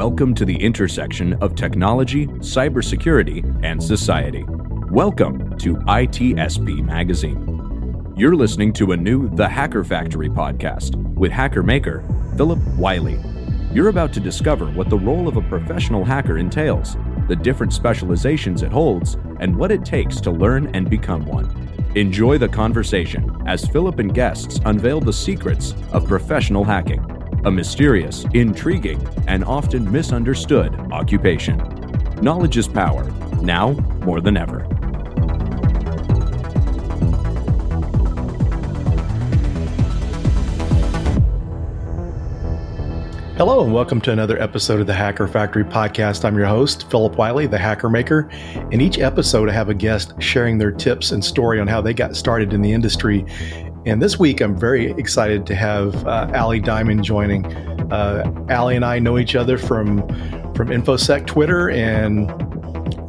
Welcome to the intersection of technology, cybersecurity, and society. Welcome to ITSP Magazine. You're listening to a new The Hacker Factory podcast with hacker maker Phillip Wylie. You're about to discover what the role of a professional hacker entails, the different specializations it holds, and what it takes to learn and become one. Enjoy the conversation as Phillip and guests unveil the secrets of professional hacking, a mysterious, intriguing, and often misunderstood occupation. Knowledge is power, now more than ever. Hello and welcome to another episode of the Hacker Factory podcast. I'm your host, Phillip Wylie, the hacker maker. In each episode, I have a guest sharing their tips and story on how they got started in the industry. And this week, I'm very excited to have Allie Diamond joining. Allie and I know each other from InfoSec Twitter, and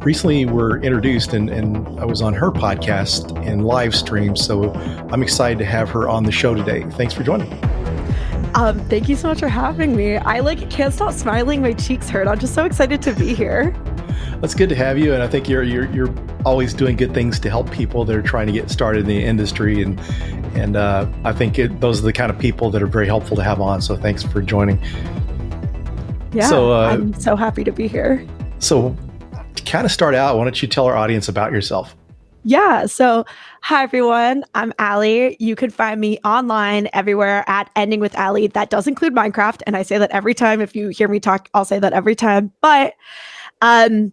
recently were introduced, and I was on her podcast and live stream. So I'm excited to have her on the show today. Thanks for joining. Thank you so much for having me. I can't stop smiling. My cheeks hurt. I'm just so excited to be here. That's good to have you. And I think you're always doing good things to help people that are trying to get started in the industry. And I think those are the kind of people that are very helpful to have on. So thanks for joining. Yeah, I'm so happy to be here. So to kind of start out, why don't you tell our audience about yourself? Yeah. So, hi, everyone. I'm Allie. You can find me online everywhere at Ending with Allie. That does include Minecraft. And I say that every time. If you hear me talk, I'll say that every time. But I'm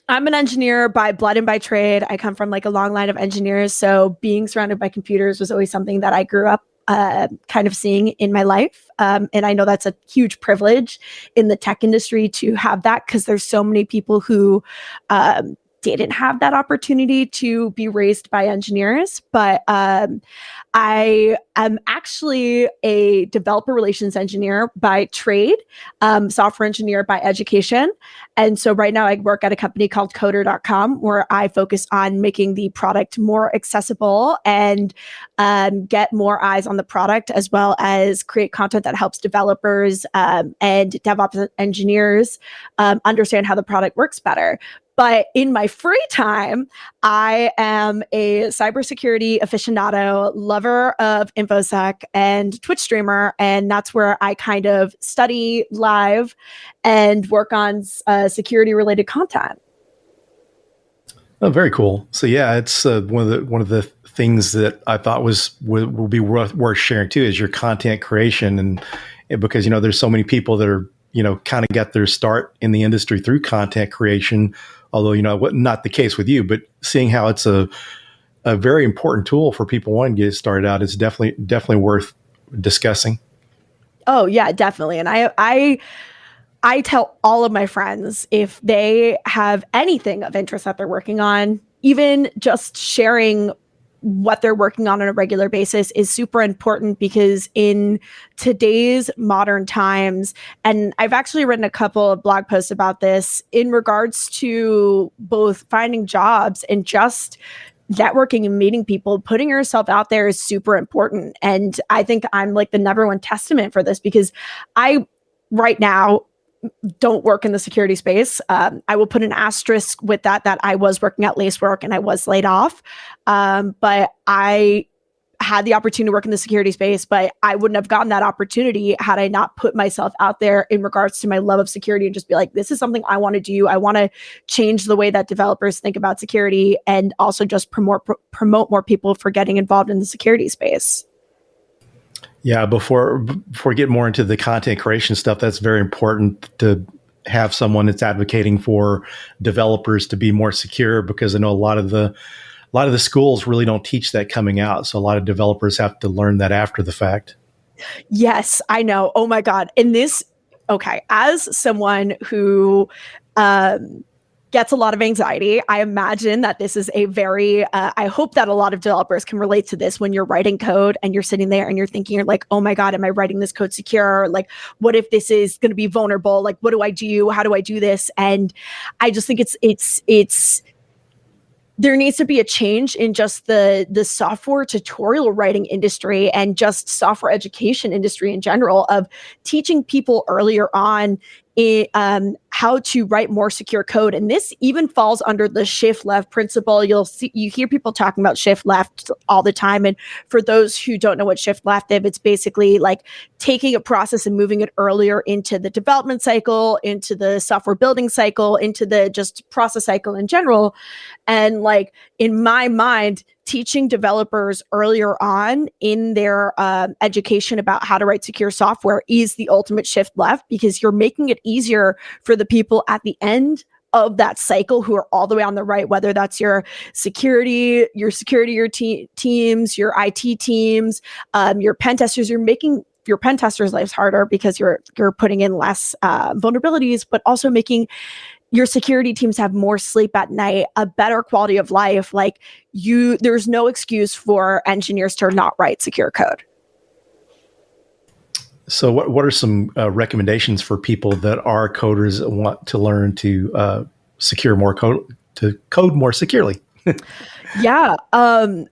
an engineer by blood and by trade. I come from a long line of engineers. So being surrounded by computers was always something that I grew up kind of seeing in my life. And I know that's a huge privilege in the tech industry to have that, because there's so many people who didn't have that opportunity to be raised by engineers. But I am actually a developer relations engineer by trade, software engineer by education. And so right now I work at a company called coder.com, where I focus on making the product more accessible and get more eyes on the product, as well as create content that helps developers and DevOps engineers understand how the product works better. But in my free time, I am a cybersecurity aficionado, lover of InfoSec, and Twitch streamer. And that's where I kind of study live and work on security-related content. Oh, very cool. So yeah, it's one of the things that I thought will be worth sharing too, is your content creation, and because there's so many people that are kind of got their start in the industry through content creation. Although, not the case with you, but seeing how it's a very important tool for people wanting to get started out is definitely worth discussing. Oh, yeah, definitely. And I tell all of my friends, if they have anything of interest that they're working on, even just sharing what they're working on a regular basis is super important, because in today's modern times, and I've actually written a couple of blog posts about this in regards to both finding jobs and just networking and meeting people, putting yourself out there is super important. And I think I'm the number one testament for this, because I right now don't work in the security space. I will put an asterisk with that I was working at Lacework and I was laid off. But I had the opportunity to work in the security space, but I wouldn't have gotten that opportunity had I not put myself out there in regards to my love of security, and just be like, this is something I want to do. I want to change the way that developers think about security, and also just promote more people for getting involved in the security space. Yeah, before we get more into the content creation stuff, that's very important to have someone that's advocating for developers to be more secure, because I know a lot of the schools really don't teach that coming out. So a lot of developers have to learn that after the fact. Yes, I know. Oh my God. As someone who gets a lot of anxiety, I imagine that this is a very, I hope that a lot of developers can relate to this. When you're writing code and you're sitting there and you're thinking, you're like, oh my God, am I writing this code secure? What if this is going to be vulnerable? What do I do? How do I do this? And I just think it's there needs to be a change in just the software tutorial writing industry and just software education industry in general, of teaching people earlier on how to write more secure code. And this even falls under the shift left principle. You hear people talking about shift left all the time. And for those who don't know what shift left is, it's basically like taking a process and moving it earlier into the development cycle, into the software building cycle, into the just process cycle in general. And like in my mind, teaching developers earlier on in their education about how to write secure software is the ultimate shift left, because you're making it easier for the people at the end of that cycle who are all the way on the right, whether that's your security, teams, your IT teams, your pen testers. You're making your pen testers' lives harder because you're putting in less vulnerabilities, but also making your security teams have more sleep at night, a better quality of life. Like there's no excuse for engineers to not write secure code. So what are some recommendations for people that are coders that want to learn to secure more code, to code more securely? Yeah. My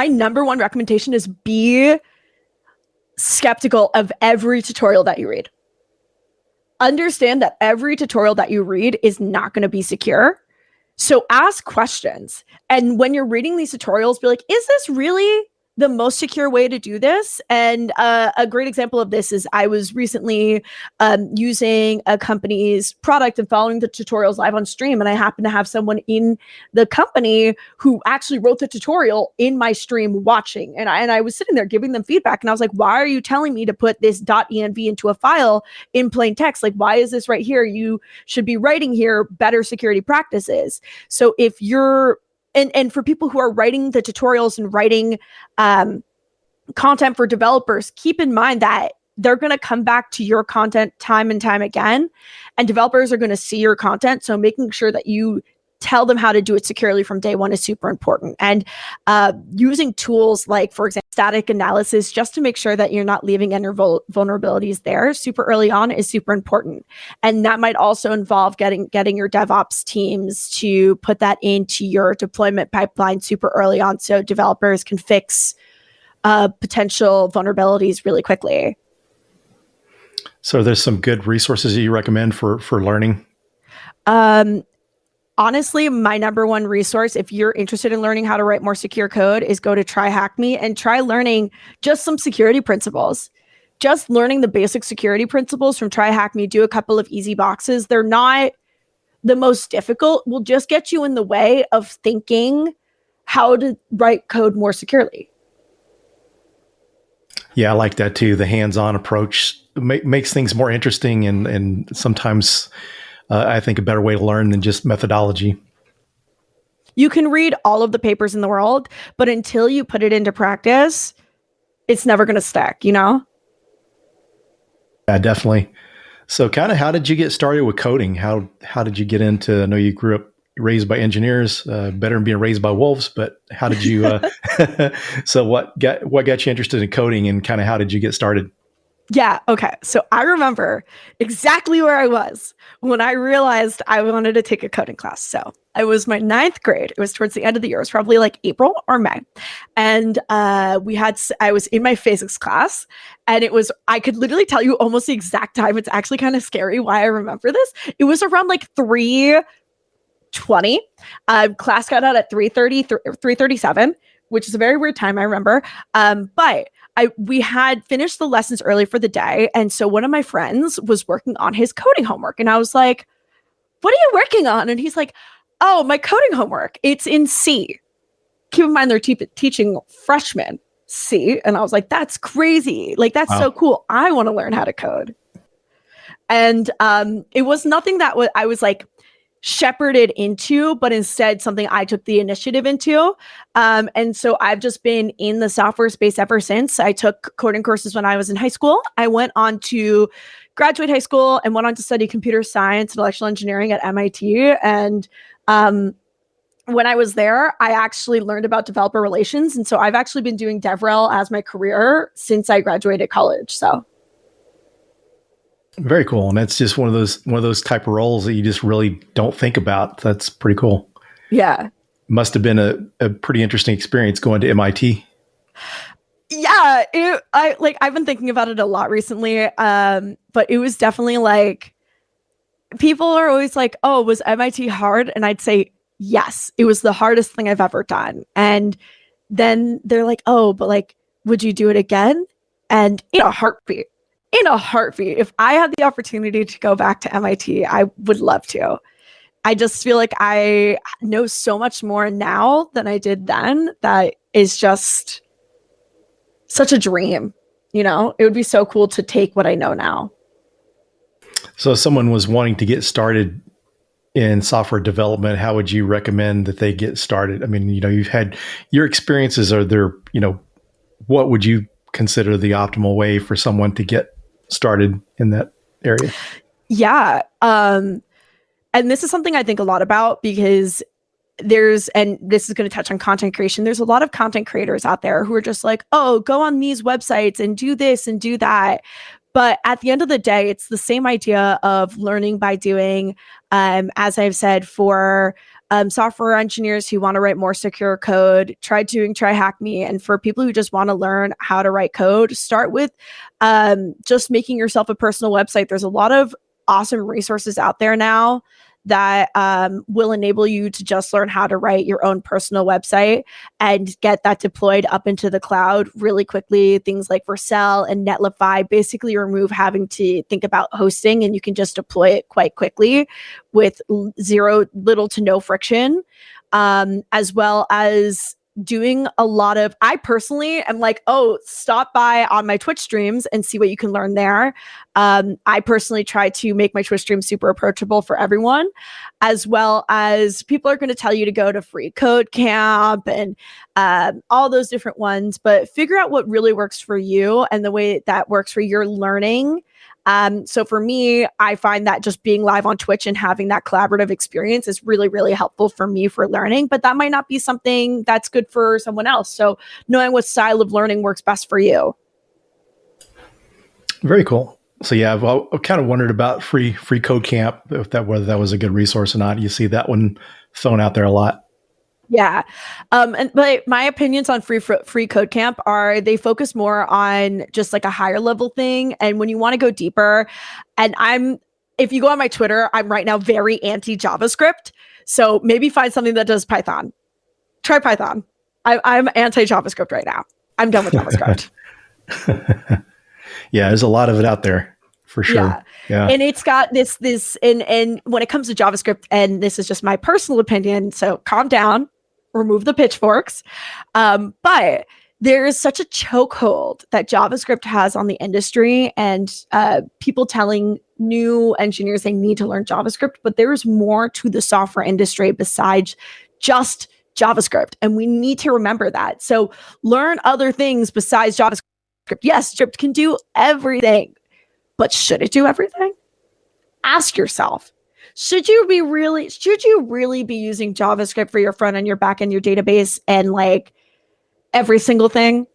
number one recommendation is be skeptical of every tutorial that you read. Understand that every tutorial that you read is not going to be secure. So ask questions. And when you're reading these tutorials, be like, is this really the most secure way to do this? And a great example of this is I was recently using a company's product and following the tutorials live on stream. And I happened to have someone in the company who actually wrote the tutorial in my stream watching. And I was sitting there giving them feedback. And I was like, why are you telling me to put this .env into a file in plain text? Like, why is this right here? You should be writing here better security practices. So if you're And for people who are writing the tutorials and writing content for developers, keep in mind that they're going to come back to your content time and time again, and developers are going to see your content. So making sure that you tell them how to do it securely from day one is super important. And using tools like, for example, static analysis, just to make sure that you're not leaving any vulnerabilities there super early on is super important. And that might also involve getting your DevOps teams to put that into your deployment pipeline super early on, so developers can fix potential vulnerabilities really quickly. So there's some good resources that you recommend for learning? Honestly, my number one resource, if you're interested in learning how to write more secure code, is go to Try Hack Me and try learning just some security principles. Just learning the basic security principles from Try Hack Me. Do a couple of easy boxes. They're not the most difficult. Will just get you in the way of thinking how to write code more securely. Yeah, I like that too. The hands-on approach makes things more interesting and sometimes I think a better way to learn than just methodology. You can read all of the papers in the world, but until you put it into practice, it's never going to stick, you know? Yeah, definitely. So kind of how did you get started with coding? How did you get into, I know you grew up raised by engineers, better than being raised by wolves, but how did you, so what got you interested in coding and kind of how did you get started? Yeah. Okay. So I remember exactly where I was when I realized I wanted to take a coding class. So I was my 9th grade. It was towards the end of the year. It was probably like April or May. And I was in my physics class, and I could literally tell you almost the exact time. It's actually kind of scary why I remember this. It was around like 3:20. Class got out at 3:30, 3:37, which is a very weird time, I remember. But we had finished the lessons early for the day. And so one of my friends was working on his coding homework. And I was like, what are you working on? And he's like, oh, my coding homework. It's in C. Keep in mind, they're teaching freshmen C. And I was like, that's crazy. Like, that's so cool. I want to learn how to code. And it was nothing that I was like shepherded into, but instead something I took the initiative into. And so I've just been in the software space ever since. I took coding courses when I was in high school. I went on to graduate high school and went on to study computer science and electrical engineering at MIT. And when I was there, I actually learned about developer relations. And so I've actually been doing DevRel as my career since I graduated college. So very cool. And that's just one of those type of roles that you just really don't think about. That's pretty cool. Yeah. Must have been a pretty interesting experience going to MIT. Yeah, Yeah, I've been thinking about it a lot recently. But it was definitely like people are always like, "Oh, was MIT hard?" And I'd say, "Yes, it was the hardest thing I've ever done." And then they're like, "Oh, but like, would you do it again?" And in a heartbeat, if I had the opportunity to go back to MIT, I would love to. I just feel like I know so much more now than I did then. That is just such a dream. It would be so cool to take what I know now. So if someone was wanting to get started in software development, how would you recommend that they get started? I mean, you've had your experiences. Are there, what would you consider the optimal way for someone to get started in that area? Yeah. And this is something I think a lot about because and this is going to touch on content creation. There's a lot of content creators out there who are just like, oh, go on these websites and do this and do that. But at the end of the day, it's the same idea of learning by doing. As I've said, for software engineers who want to write more secure code, try Hack Me. And for people who just want to learn how to write code, start with just making yourself a personal website. There's a lot of awesome resources out there now that will enable you to just learn how to write your own personal website and get that deployed up into the cloud really quickly. Things like Vercel and Netlify basically remove having to think about hosting, and you can just deploy it quite quickly with little to no friction, as well as doing a lot of, I personally am like, oh, stop by on my Twitch streams and see what you can learn there. I personally try to make my Twitch streams super approachable for everyone, as well as people are going to tell you to go to Free Code Camp and all those different ones, but figure out what really works for you and the way that works for your learning. So for me, I find that just being live on Twitch and having that collaborative experience is really, really helpful for me for learning, but that might not be something that's good for someone else. So knowing what style of learning works best for you. Very cool. So yeah, I've kind of wondered about Free Code Camp, whether that was a good resource or not. You see that one thrown out there a lot. Yeah. But my opinions on free code camp are they focus more on just like a higher level thing. And when you want to go deeper, and if you go on my Twitter, I'm right now very anti JavaScript. So maybe find something that does Python. Try Python. I'm anti JavaScript right now. I'm done with JavaScript. Yeah, there's a lot of it out there for sure. Yeah. And it's got this, and when it comes to JavaScript, and this is just my personal opinion, so calm down, remove the pitchforks. But there is such a chokehold that JavaScript has on the industry, and people telling new engineers they need to learn JavaScript, but there's more to the software industry besides just JavaScript. And we need to remember that. So learn other things besides JavaScript. Yes, script can do everything, but should it do everything? Ask yourself, should you really be using JavaScript for your front end, your back end, your database, and like every single thing?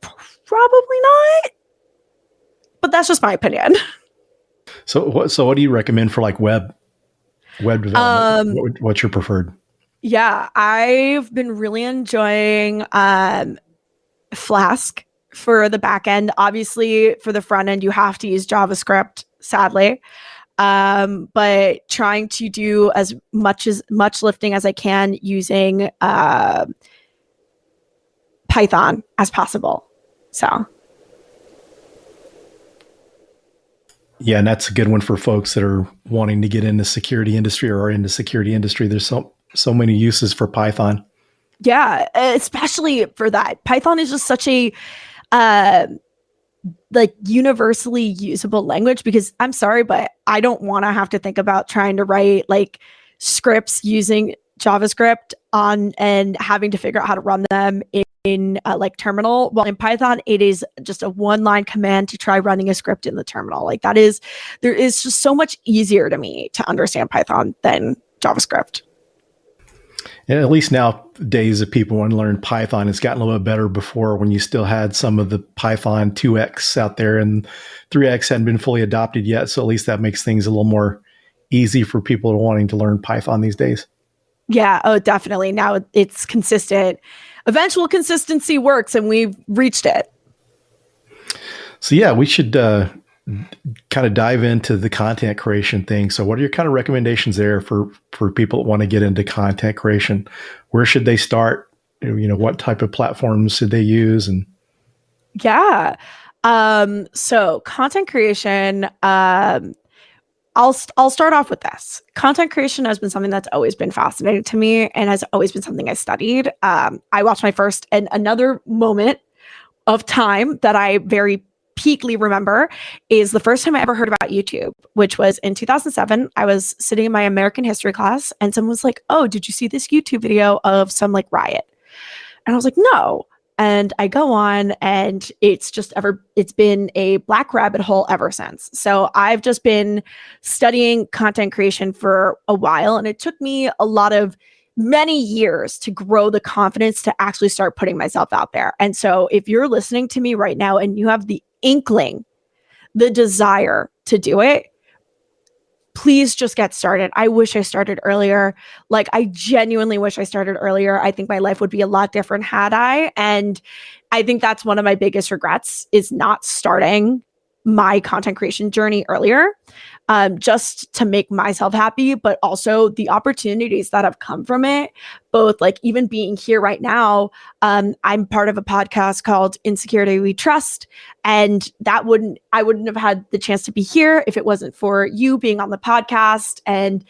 Probably not. But that's just my opinion. So what do you recommend for like web development? What's your preferred? Yeah, I've been really enjoying Flask for the back end. Obviously, for the front end, you have to use JavaScript, sadly. But trying to do as much lifting as I can using Python as possible. So. Yeah, and that's a good one for folks that are wanting to get into security industry or are into security industry. There's so many uses for Python. Yeah, especially for that. Python is just such a like universally usable language, because I'm sorry, but I don't want to have to think about trying to write like scripts using JavaScript and having to figure out how to run them in like terminal. While in Python, it is just a one-line command to try running a script in the terminal. Like there is just so much easier to me to understand Python than JavaScript. And at least nowadays, if people want to learn Python, it's gotten a little bit better. Before, when you still had some of the Python 2x out there and 3x hadn't been fully adopted yet. So at least that makes things a little more easy for people wanting to learn Python these days. Yeah. Oh, definitely. Now it's consistent. Eventual consistency works, and we've reached it. So yeah, we should kind of dive into the content creation thing. So what are your kind of recommendations there for people that want to get into content creation? Where should they start? What type of platforms should they use? And Yeah. So content creation, I'll start off with this. Content creation has been something that's always been fascinating to me and has always been something I studied. I watched my first, and another moment of time that I very peakly remember is the first time I ever heard about YouTube, which was in 2007. I was sitting in my American history class and someone was like, "Oh, did you see this YouTube video of some like riot?" And I was like, "No." And I go on, and it's been a black rabbit hole ever since. So I've just been studying content creation for a while, and it took me many years to grow the confidence to actually start putting myself out there. And so if you're listening to me right now and you have the inkling, the desire to do it, please just get started. I wish I started earlier. Like, I genuinely wish I started earlier. I think my life would be a lot different had I. And I think that's one of my biggest regrets, is not starting my content creation journey earlier, just to make myself happy, but also the opportunities that have come from it, both like even being here right now. I'm part of a podcast called Insecurity We Trust, and I wouldn't have had the chance to be here if it wasn't for you being on the podcast, and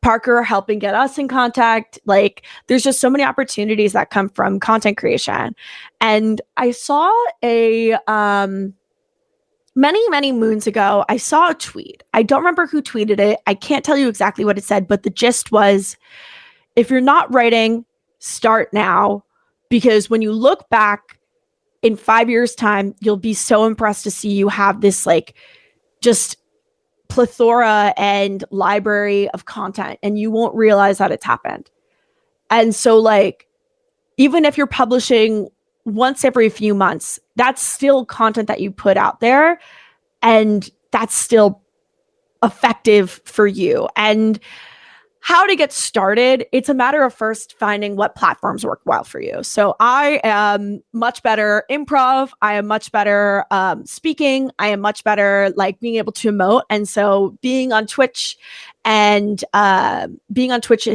Parker helping get us in contact. Like, there's just so many opportunities that come from content creation. And I saw many moons ago, I saw a tweet. I don't remember who tweeted it. I can't tell you exactly what it said, but the gist was, if you're not writing, start now, because when you look back in 5 years' time, you'll be so impressed to see you have this like just plethora and library of content, and you won't realize that it's happened. And so, like, even if you're publishing once every few months, that's still content that you put out there, and that's still effective for you. And how to get started, it's a matter of first finding what platforms work well for you. So I am much better improv. I am much better speaking. I am much better like being able to emote. And so being on Twitch it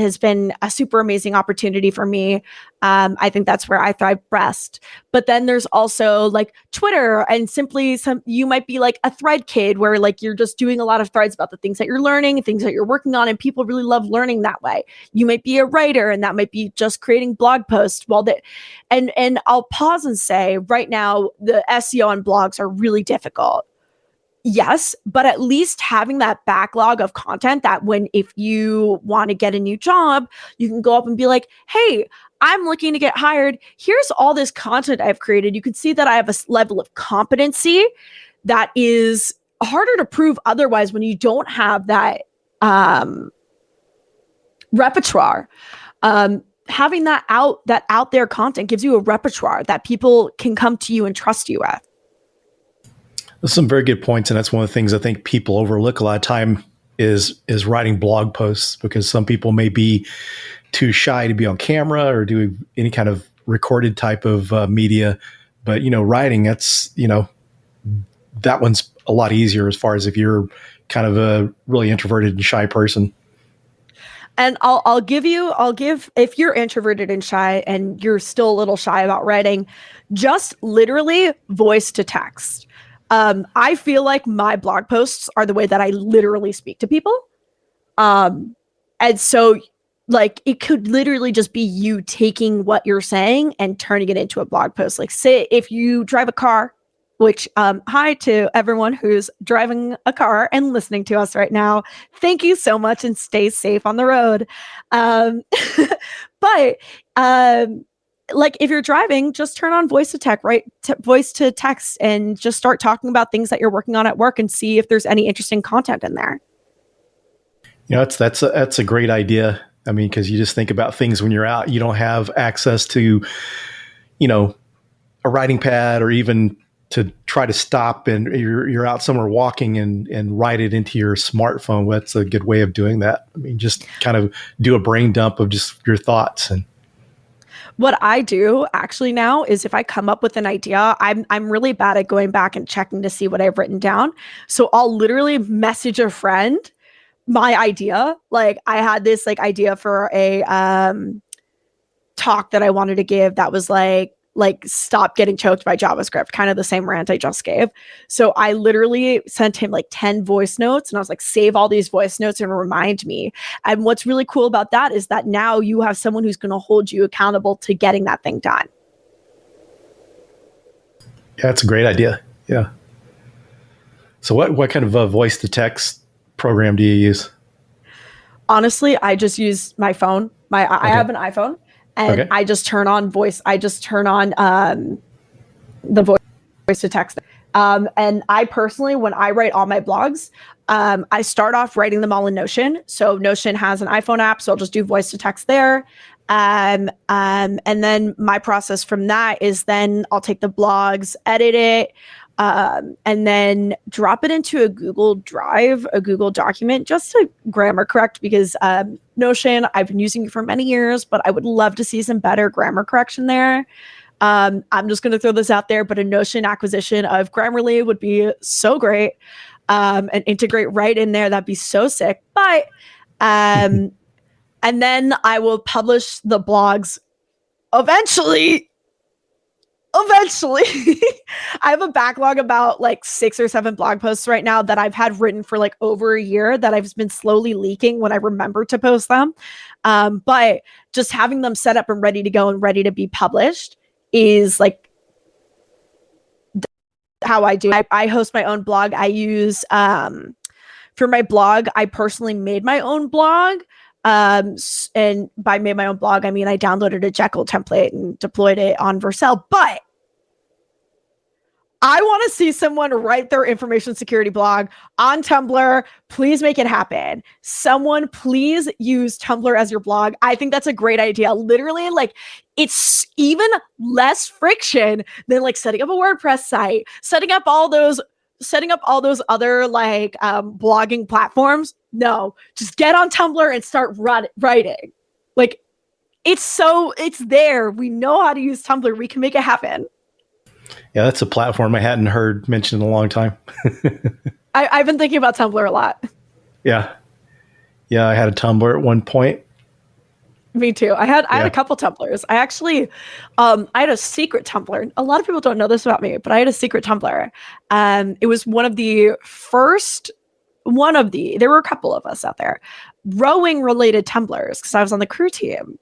has been a super amazing opportunity for me. I think that's where I thrive best. But then there's also like Twitter, and simply you might be like a thread kid, where like you're just doing a lot of threads about the things that you're learning, things that you're working on, and people really love learning that way. You might be a writer, and that might be just creating blog posts. And I'll pause and say, right now, the SEO on blogs are really difficult. Yes, but at least having that backlog of content that if you want to get a new job, you can go up and be like, "Hey, I'm looking to get hired. Here's all this content I've created." You can see that I have a level of competency that is harder to prove otherwise when you don't have that repertoire. Having that out there content gives you a repertoire that people can come to you and trust you with. That's some very good points, and that's one of the things I think people overlook a lot of time is writing blog posts, because some people may be too shy to be on camera or do any kind of recorded type of media. But writing, that's that one's a lot easier as far as if you're kind of a really introverted and shy person. And I'll give, if you're introverted and shy and you're still a little shy about writing, just literally voice to text. I feel like my blog posts are the way that I literally speak to people. And so like it could literally just be you taking what you're saying and turning it into a blog post. Like, say if you drive a car, which hi to everyone who's driving a car and listening to us right now. Thank you so much, and stay safe on the road. But like if you're driving, just turn on voice to text, right? Voice to text, and just start talking about things that you're working on at work and see if there's any interesting content in there. That's a great idea. I mean, because you just think about things when you're out, you don't have access to, a writing pad or even to try to stop and you're out somewhere walking and write it into your smartphone. That's a good way of doing that. I mean, just kind of do a brain dump of just your thoughts. And what I do actually now is if I come up with an idea, I'm really bad at going back and checking to see what I've written down. So I'll literally message a friend my idea. Like I had this like idea for a talk that I wanted to give that was like stop getting choked by JavaScript, kind of the same rant I just gave. So I literally sent him like 10 voice notes and I was like, save all these voice notes and remind me. And what's really cool about that is that now you have someone who's going to hold you accountable to getting that thing done. Yeah, that's a great idea. Yeah. So what kind of a voice to text program do you use? Honestly, I just use my phone. I have an iPhone. And I just turn on voice. I just turn on the voice to text. And I personally, when I write all my blogs, I start off writing them all in Notion. So Notion has an iPhone app, so I'll just do voice to text there. And then my process from that is then I'll take the blogs, edit it, and then drop it into a Google Drive, a Google document, just to grammar correct, because Notion, I've been using it for many years, but I would love to see some better grammar correction there. I'm just going to throw this out there, but a Notion acquisition of Grammarly would be so great, and integrate right in there. That'd be so sick. But, and then I will publish the blogs eventually. I have a backlog about like 6 or 7 blog posts right now that I've had written for like over a year that I've been slowly leaking when I remember to post them. But just having them set up and ready to go and ready to be published is like how I do. I host my own blog. I use for my blog, I personally made my own blog. And by made my own blog, I mean I downloaded a Jekyll template and deployed it on Vercel. But I want to see someone write their information security blog on Tumblr. Please make it happen. Someone please use Tumblr as your blog. I think that's a great idea. Literally, like it's even less friction than like setting up a WordPress site, setting up all those other like blogging platforms. No, just get on Tumblr and start writing. Like it's there. We know how to use Tumblr. We can make it happen. Yeah, that's a platform I hadn't heard mentioned in a long time. I've been thinking about Tumblr a lot. Yeah. Yeah, I had a Tumblr at one point. Me too. I had a couple Tumblrs. I actually, I had a secret Tumblr. A lot of people don't know this about me, but I had a secret Tumblr. It was there were a couple of us out there, rowing related Tumblrs because I was on the crew team.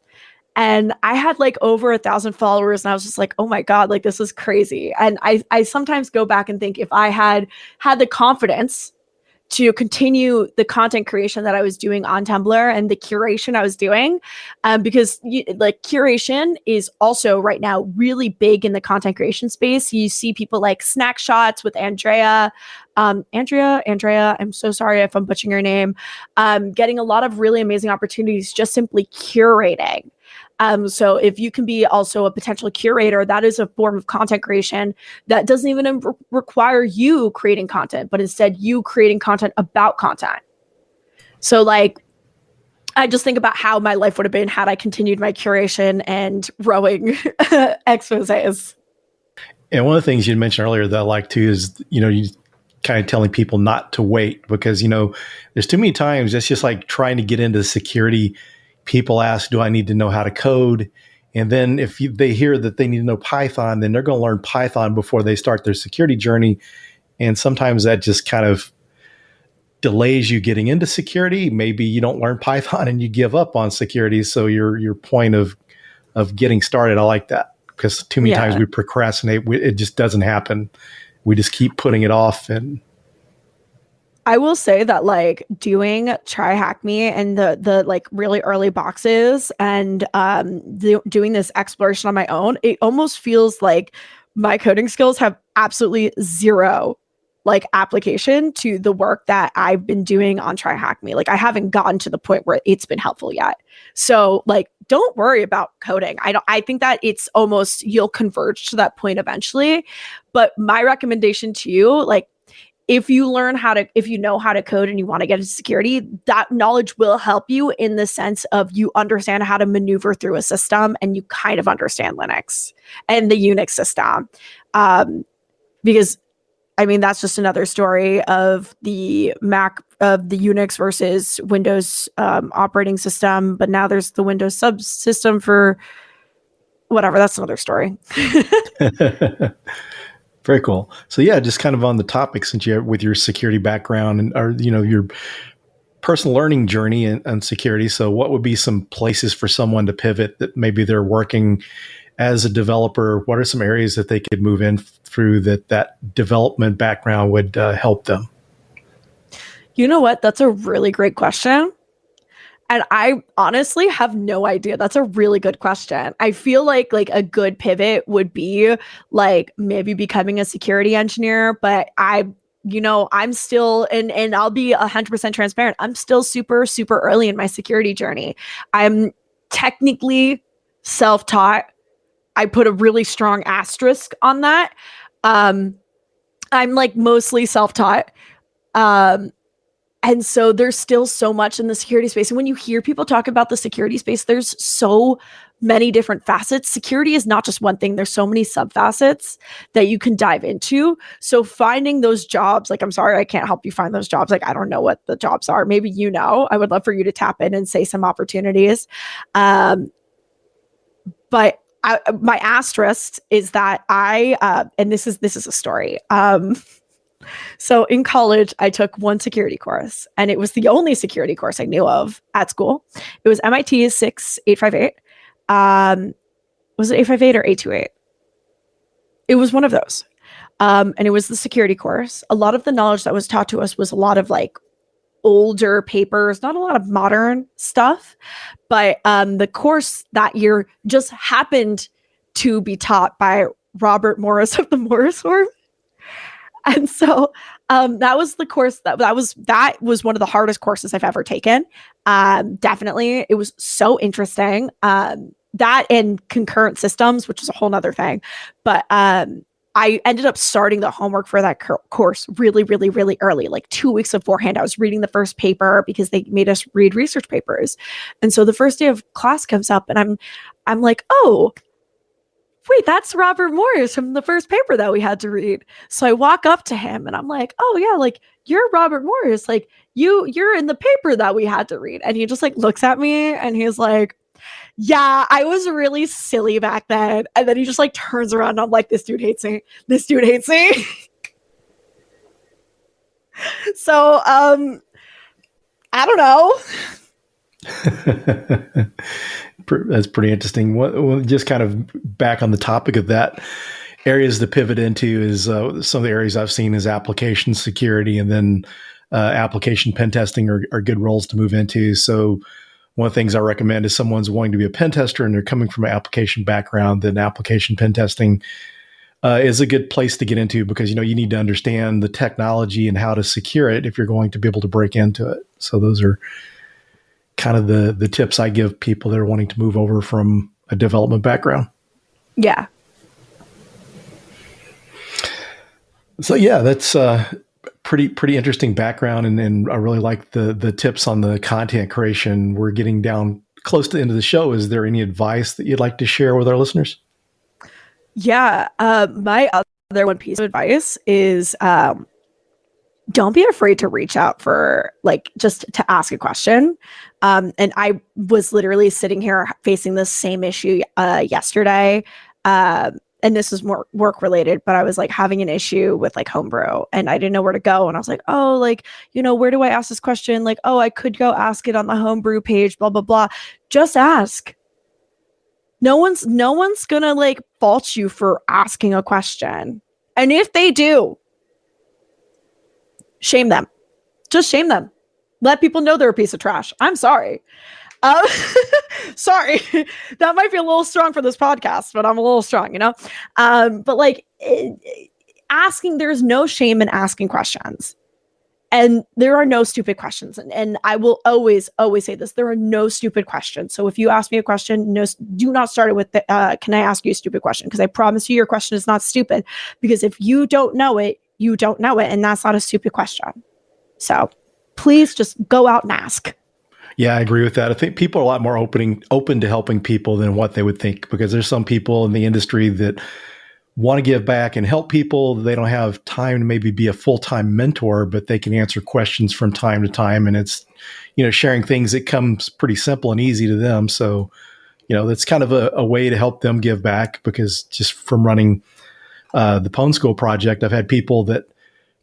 And I had like over 1,000 followers and I was just like, oh my God, like this is crazy. And I sometimes go back and think if I had the confidence to continue the content creation that I was doing on Tumblr and the curation I was doing, because like curation is also right now really big in the content creation space. You see people like Snack Shots with Andrea, I'm so sorry if I'm butchering your name, getting a lot of really amazing opportunities just simply curating. So if you can be also a potential curator, that is a form of content creation that doesn't even require you creating content, but instead you creating content about content. So like, I just think about how my life would have been had I continued my curation and rowing exposés. And one of the things you mentioned earlier that I like too is, you kind of telling people not to wait because, there's too many times it's just like trying to get into security. People ask, do I need to know how to code? And then if they hear that they need to know Python, then they're going to learn Python before they start their security journey. And sometimes that just kind of delays you getting into security. Maybe you don't learn Python and you give up on security. So your point of getting started, I like that because too many times we procrastinate. It just doesn't happen. We just keep putting it off. And I will say that like doing Try Hack Me and the like really early boxes and doing this exploration on my own, it almost feels like my coding skills have absolutely zero like application to the work that I've been doing on Try Hack Me. Like I haven't gotten to the point where it's been helpful yet. So like, don't worry about coding. I think that it's almost, you'll converge to that point eventually. But my recommendation to you, like, if you know how to code and you want to get into security, that knowledge will help you in the sense of you understand how to maneuver through a system and you kind of understand Linux and the Unix system. Because I mean, that's just another story of the Unix versus Windows operating system. But now there's the Windows subsystem for whatever. That's another story. Very cool. So yeah, just kind of on the topic, since you have with your security background and your personal learning journey and security. So what would be some places for someone to pivot that maybe they're working as a developer? What are some areas that they could move in through that development background would help them? You know what? That's a really great question. And I honestly have no idea. That's a really good question. I feel like a good pivot would be like maybe becoming a security engineer, but I'm still, and I'll be 100% transparent. I'm still super, super early in my security journey. I'm technically self-taught. I put a really strong asterisk on that. I'm like mostly self-taught. And so there's still so much in the security space. And when you hear people talk about the security space, there's so many different facets. Security is not just one thing. There's so many sub-facets that you can dive into. So finding those jobs, like, I'm sorry, I can't help you find those jobs. Like, I don't know what the jobs are. Maybe I would love for you to tap in and say some opportunities. But my asterisk is that and this is a story. So in college, I took one security course, and it was the only security course I knew of at school. It was MIT's 6858. Was it 858 or 828? It was one of those. And it was the security course. A lot of the knowledge that was taught to us was a lot of like older papers, not a lot of modern stuff. But the course that year just happened to be taught by Robert Morris of the Morris Worm. And so that was the course that was one of the hardest courses I've ever taken. Definitely. It was so interesting. That and concurrent systems, which is a whole nother thing. But I ended up starting the homework for that course really, really, really early, like 2 weeks beforehand. I was reading the first paper because they made us read research papers. And so the first day of class comes up and I'm like, oh, wait, that's Robert Morris from the first paper that we had to read. So I walk up to him and I'm like, oh yeah, like you're Robert Morris. Like you're in the paper that we had to read. And he just like looks at me and he's like, yeah, I was really silly back then. And then he just like turns around and I'm like, this dude hates me. This dude hates me. So, I don't know. That's pretty interesting. Well, just kind of back on the topic of that, areas to pivot into is some of the areas I've seen is application security, and then application pen testing are good roles to move into. So one of the things I recommend is someone's wanting to be a pen tester and they're coming from an application background, then application pen testing is a good place to get into, because you need to understand the technology and how to secure it if you're going to be able to break into it. So those are kind of the tips I give people that are wanting to move over from a development background. Yeah. So yeah, that's pretty interesting background, and I really like the tips on the content creation. We're getting down close to the end of the show. Is there any advice that you'd like to share with our listeners? Yeah. My other one piece of advice is don't be afraid to reach out for just to ask a question. And I was literally sitting here facing this same issue yesterday. And this is more work related, but I was having an issue with Homebrew and I didn't know where to go. And I was like, oh, where do I ask this question? Oh, I could go ask it on the Homebrew page, blah, blah, blah. Just ask. No one's gonna fault you for asking a question. And if they do, shame them. Just shame them. Let people know they're a piece of trash. I'm sorry. Sorry. That might be a little strong for this podcast, but I'm a little strong, but there's no shame in asking questions. And there are no stupid questions. And I will always say this. There are no stupid questions. So if you ask me a question, do not start it with, can I ask you a stupid question? Because I promise you your question is not stupid. Because if you don't know it, you don't know it. And that's not a stupid question. So please just go out and ask. Yeah, I agree with that. I think people are a lot more open to helping people than what they would think, because there's some people in the industry that want to give back and help people. They don't have time to maybe be a full-time mentor, but they can answer questions from time to time. And it's, sharing things that comes pretty simple and easy to them. So, that's kind of a way to help them give back, because just from running the Pwn School project, I've had people that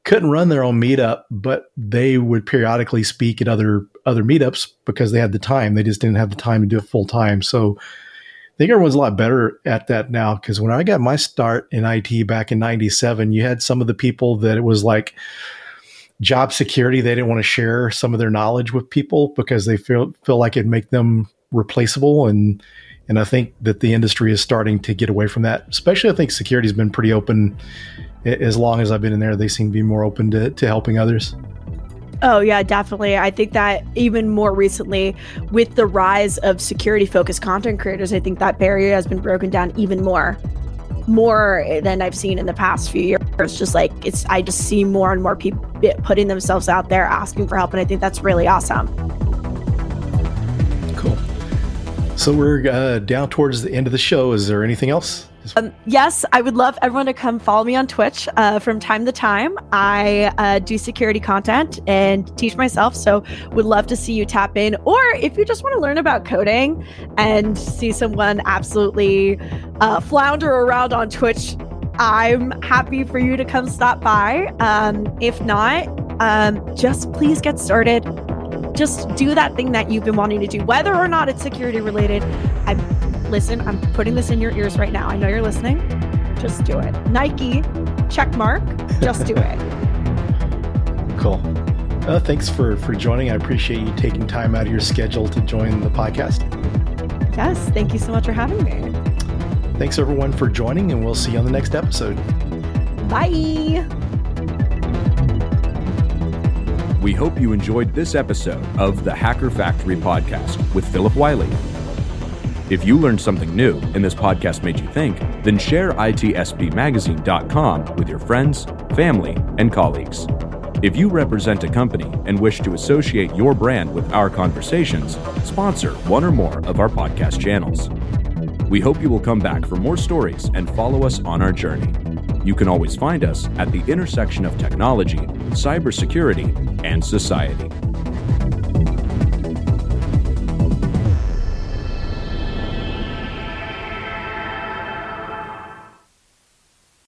couldn't run their own meetup, but they would periodically speak at other meetups because they had the time. They just didn't have the time to do it full time. So I think everyone's a lot better at that now, because when I got my start in IT back in 97, you had some of the people that it was like job security. They didn't want to share some of their knowledge with people because they feel like it'd make them replaceable. And I think that the industry is starting to get away from that. Especially, I think security's been pretty open. As long as I've been in there, they seem to be more open to helping others. Oh, yeah, definitely. I think that even more recently, with the rise of security-focused content creators, I think that barrier has been broken down even more than I've seen in the past few years. It's just like, I just see more and more people putting themselves out there, asking for help, and I think that's really awesome. Cool. So we're down towards the end of the show. Is there anything else? Yes, I would love everyone to come follow me on Twitch from time to time. I do security content and teach myself, so would love to see you tap in. Or if you just want to learn about coding and see someone absolutely flounder around on Twitch, I'm happy for you to come stop by. If not, just please get started. Just do that thing that you've been wanting to do, whether or not it's security related. Listen, I'm putting this in your ears right now. I know you're listening. Just do it. Nike, check mark. Just do it. Cool. Thanks for joining. I appreciate you taking time out of your schedule to join the podcast. Yes, thank you so much for having me. Thanks, everyone, for joining, and we'll see you on the next episode. Bye. We hope you enjoyed this episode of the Hacker Factory podcast with Phillip Wylie. If you learned something new and this podcast made you think, then share itspmagazine.com with your friends, family, and colleagues. If you represent a company and wish to associate your brand with our conversations, sponsor one or more of our podcast channels. We hope you will come back for more stories and follow us on our journey. You can always find us at the intersection of technology, cybersecurity, and society.